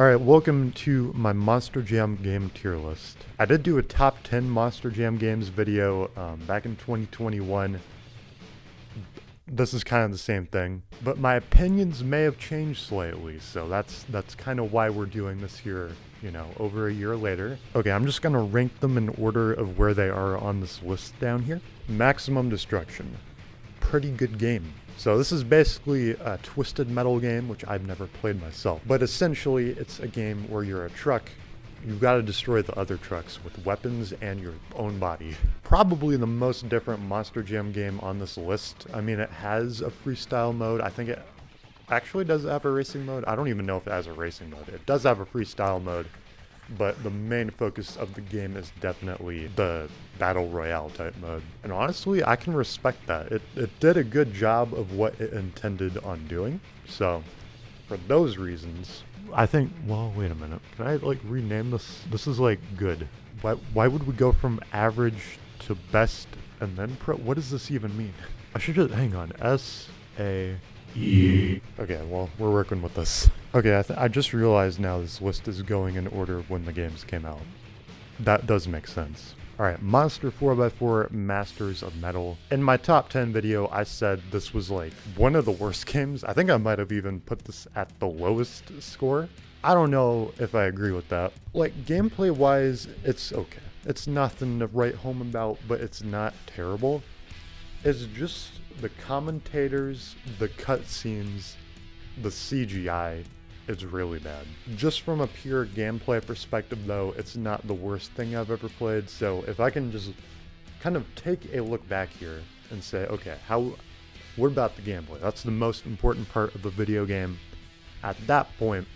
Alright, welcome to my Monster Jam game tier list. I did do a top 10 Monster Jam games video back in 2021. This is kind of the same thing, but my opinions may have changed slightly, so that's kind of why we're doing this here, over a year later. Okay, I'm just gonna rank them in order of where they are on this list down here. Maximum Destruction. Pretty good game. So this is basically a Twisted Metal game, which I've never played myself. But essentially, it's a game where you're a truck. You've got to destroy the other trucks with weapons and your own body. Probably the most different Monster Jam game on this list. I mean, it has a freestyle mode. I think it actually does have a racing mode. I don't even know if it has a racing mode. It does have a freestyle mode. But the main focus of the game is definitely the Battle Royale type mode. And honestly, I can respect that. It did a good job of what it intended on doing. So, for those reasons, I think, well, wait a minute. Can I, rename this? This is, good. Why would we go from average to best and then pro? What does this even mean? I should just, hang on. S-A... Okay, well, we're working with this. Okay, I just realized now this list is going in order of when the games came out. That does make sense. Alright, Monster 4x4 Masters of Metal. In my top 10 video, I said this was one of the worst games. I think I might have even put this at the lowest score. I don't know if I agree with that. Gameplay wise, it's okay. It's nothing to write home about, but it's not terrible. It's just the commentators, the cutscenes, the CGI is really bad. Just from a pure gameplay perspective though, it's not the worst thing I've ever played, so if I can just kind of take a look back here and say, okay, what about the gameplay? That's the most important part of the video game. At that point,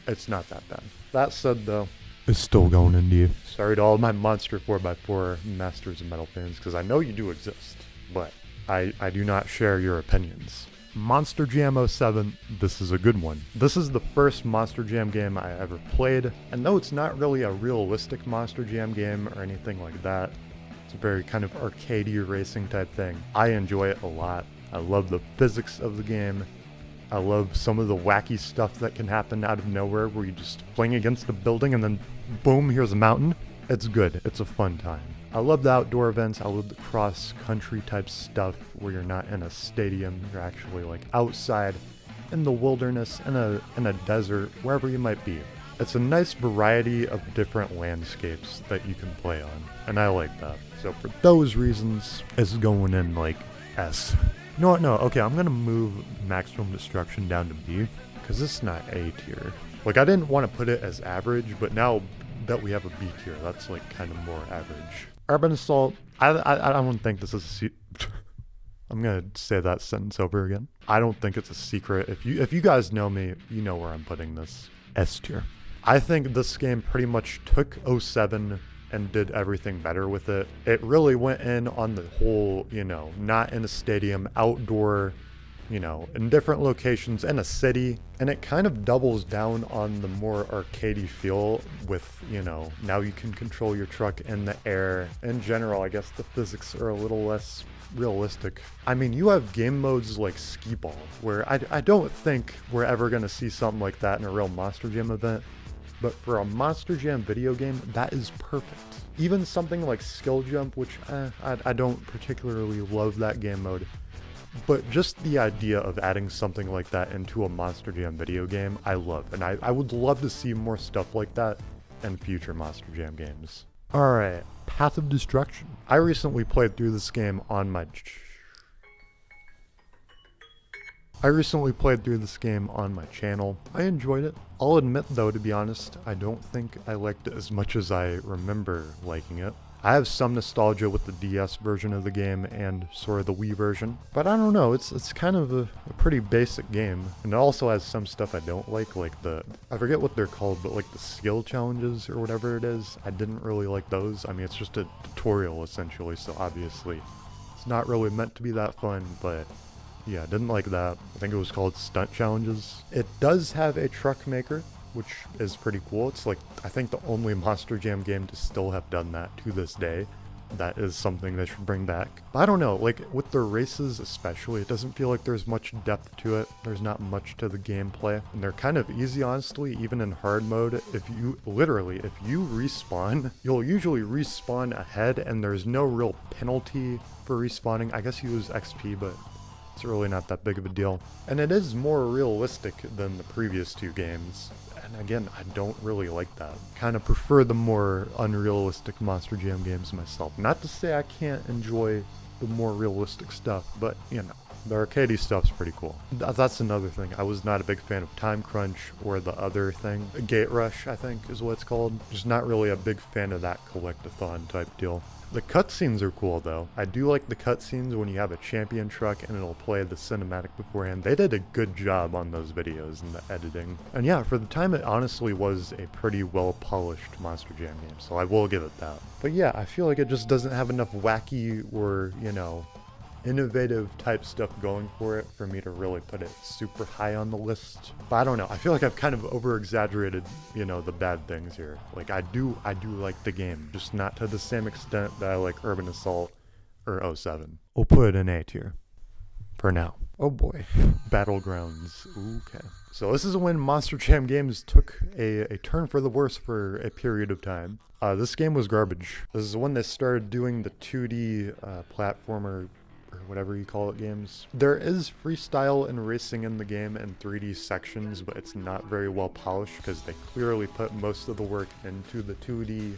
it's not that bad. That said though, it's still going into you. Sorry to all my Monster 4x4 Masters of Metal fans, because I know you do exist, but I do not share your opinions. Monster Jam 07, this is a good one. This is the first Monster Jam game I ever played, and though it's not really a realistic Monster Jam game or anything like that, it's a very kind of arcadey racing type thing. I enjoy it a lot. I love the physics of the game. I love some of the wacky stuff that can happen out of nowhere where you just fling against a building and then boom, here's a mountain. It's good. It's a fun time. I love the outdoor events. I love the cross-country type stuff where you're not in a stadium. You're actually outside in the wilderness, in a desert, wherever you might be. It's a nice variety of different landscapes that you can play on, and I like that. So for those reasons, it's going in S. You know what? No, okay, I'm gonna move Maximum Destruction down to B, because it's not A tier. I didn't want to put it as average, but now that we have a B tier, that's kind of more average. Urban Assault, I don't think this is I'm gonna say that sentence over again. I don't think it's a secret. If you guys know me, you know where I'm putting this. S tier. I think this game pretty much took 07 and did everything better with it. It really went in on the whole, not in a stadium, outdoor, in different locations in a city, and it kind of doubles down on the more arcadey feel with, now you can control your truck in the air. In general, I guess the physics are a little less realistic. I mean, you have game modes like Skee Ball, where I don't think we're ever gonna see something like that in a real Monster Jam event, but for a Monster Jam video game, that is perfect. Even something like Skill Jump, which I don't particularly love that game mode, but just the idea of adding something like that into a Monster Jam video game, I love. And I would love to see more stuff like that in future Monster Jam games. Alright, Path of Destruction. I recently played through this game on my channel. I enjoyed it. I'll admit though, to be honest, I don't think I liked it as much as I remember liking it. I have some nostalgia with the DS version of the game and sort of the Wii version, but I don't know, it's kind of a pretty basic game, and it also has some stuff I don't like I forget what they're called, but the skill challenges or whatever it is, I didn't really like those. I mean, it's just a tutorial essentially, so obviously it's not really meant to be that fun, but yeah, I didn't like that. I think it was called Stunt Challenges. It does have a truck maker, which is pretty cool. It's I think the only Monster Jam game to still have done that to this day. that is something they should bring back. But I don't know, like with the races especially, it doesn't feel like there's much depth to it. There's not much to the gameplay. And they're kind of easy, honestly, even in hard mode. If you respawn, you'll usually respawn ahead and there's no real penalty for respawning. I guess you lose XP, but it's really not that big of a deal. And it is more realistic than the previous two games. And again, I don't really like that. Kind of prefer the more unrealistic Monster Jam games myself. Not to say I can't enjoy the more realistic stuff, but you know, the arcadey stuff's pretty cool. That's another thing. I was not a big fan of Time Crunch or the other thing. Gate Rush, I think is what it's called. Just not really a big fan of that collect-a-thon type deal. The cutscenes are cool though. I do like the cutscenes when you have a champion truck and it'll play the cinematic beforehand. They did a good job on those videos and the editing. And yeah, for the time it honestly was a pretty well polished Monster Jam game, so I will give it that. But yeah, I feel like it just doesn't have enough wacky or, you know, innovative type stuff going for it for me to really put it super high on the list. But I don't know, I feel like I've kind of over exaggerated, you know, the bad things here. Like I do like the game, just not to the same extent that I like Urban Assault or 07. We'll put it in A tier for now. Oh boy, Battlegrounds. Okay, so this is when Monster Jam games took a turn for the worse for a period of time. This game was garbage. This is when they started doing the 2D platformer or whatever you call it games. There is freestyle and racing in the game and 3D sections, but it's not very well polished because they clearly put most of the work into the 2D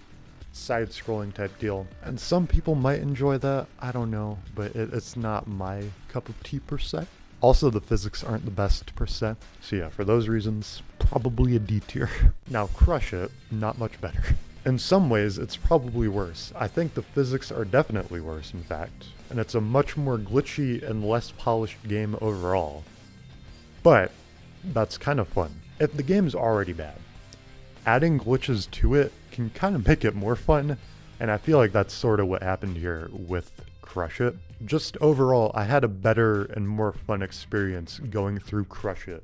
side-scrolling type deal. And some people might enjoy that, I don't know, but it's not my cup of tea per se. Also, the physics aren't the best per se. So yeah, for those reasons, probably a D tier. Now Crush It, not much better. In some ways, it's probably worse. I think the physics are definitely worse, in fact, and it's a much more glitchy and less polished game overall. But that's kind of fun. If the game's already bad, adding glitches to it can kind of make it more fun, and I feel like that's sort of what happened here with Crush It. Just overall, I had a better and more fun experience going through Crush It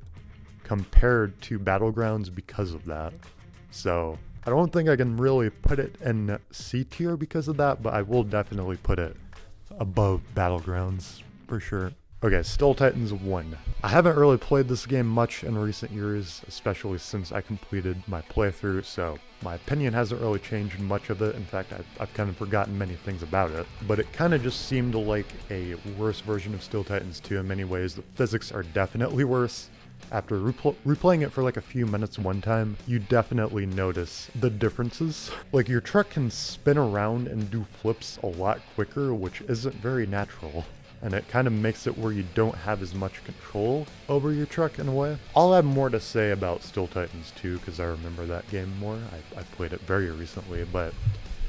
compared to Battlegrounds because of that. So I don't think I can really put it in C tier because of that, but I will definitely put it above Battlegrounds for sure. Okay, Still Titans 1. I haven't really played this game much in recent years, especially since I completed my playthrough, so my opinion hasn't really changed much of it. In fact, I've kind of forgotten many things about it, but it kind of just seemed like a worse version of Still Titans 2 in many ways. The physics are definitely worse. After replaying it for like a few minutes one time, you definitely notice the differences. Like your truck can spin around and do flips a lot quicker, which isn't very natural. And it kind of makes it where you don't have as much control over your truck in a way. I'll have more to say about Still Titans 2 because I remember that game more. I played it very recently, but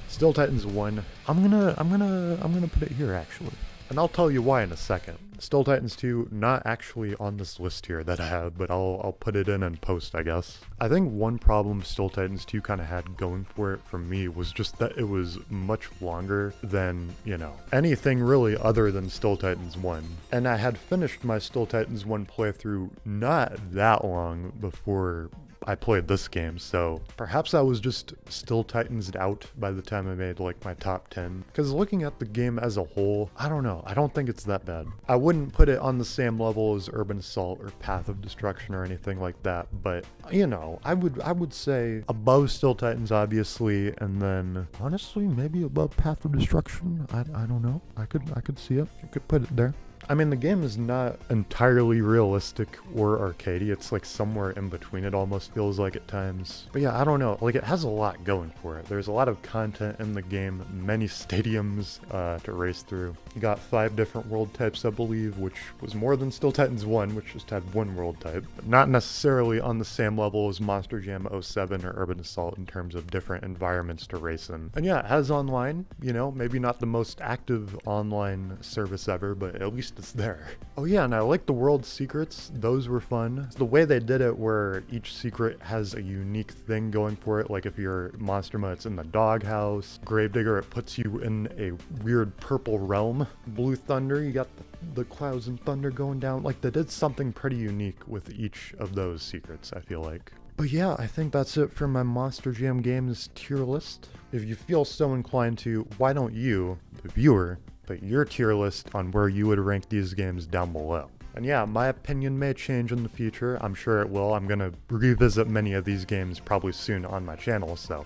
Still Titans 1, I'm gonna put it here actually. And I'll tell you why in a second. Still Titans 2, not actually on this list here that I have, but I'll put it in and post, I guess. I think one problem Still Titans 2 kind of had going for it for me was just that it was much longer than, you know, anything really other than Still Titans 1. And I had finished my Still Titans 1 playthrough not that long before I played this game, so perhaps I was just still Titans'd out by the time I made like my top 10. Because looking at the game as a whole, I don't know, I don't think it's that bad. I wouldn't put it on the same level as Urban Assault or Path of Destruction or anything like that, but you know, I would say above Still Titans obviously, and then honestly maybe above Path of Destruction. I don't know. I could see it. You could put it there. I mean, the game is not entirely realistic or arcadey. It's like somewhere in between, it almost feels like at times. But yeah, I don't know. Like, it has a lot going for it. There's a lot of content in the game, many stadiums to race through. You got 5 different world types, I believe, which was more than Still Titans 1, which just had 1 world type. But not necessarily on the same level as Monster Jam 07 or Urban Assault in terms of different environments to race in. And yeah, it has online, you know, maybe not the most active online service ever, but at least it's there. Oh yeah, and I like the world secrets. Those were fun. The way they did it where each secret has a unique thing going for it. Like if you're Monsterma, it's in the doghouse. Gravedigger, it puts you in a weird purple realm. Blue Thunder, you got the clouds and thunder going down. Like they did something pretty unique with each of those secrets, I feel like. But yeah, I think that's it for my Monster Jam Games tier list. If you feel so inclined to, why don't you, the viewer, put your tier list on where you would rank these games down below. And yeah, my opinion may change in the future. I'm sure it will. I'm gonna revisit many of these games probably soon on my channel, so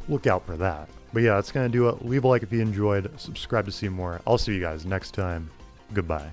look out for that. But yeah, that's gonna do it. Leave a like if you enjoyed, subscribe to see more. I'll see you guys next time. Goodbye.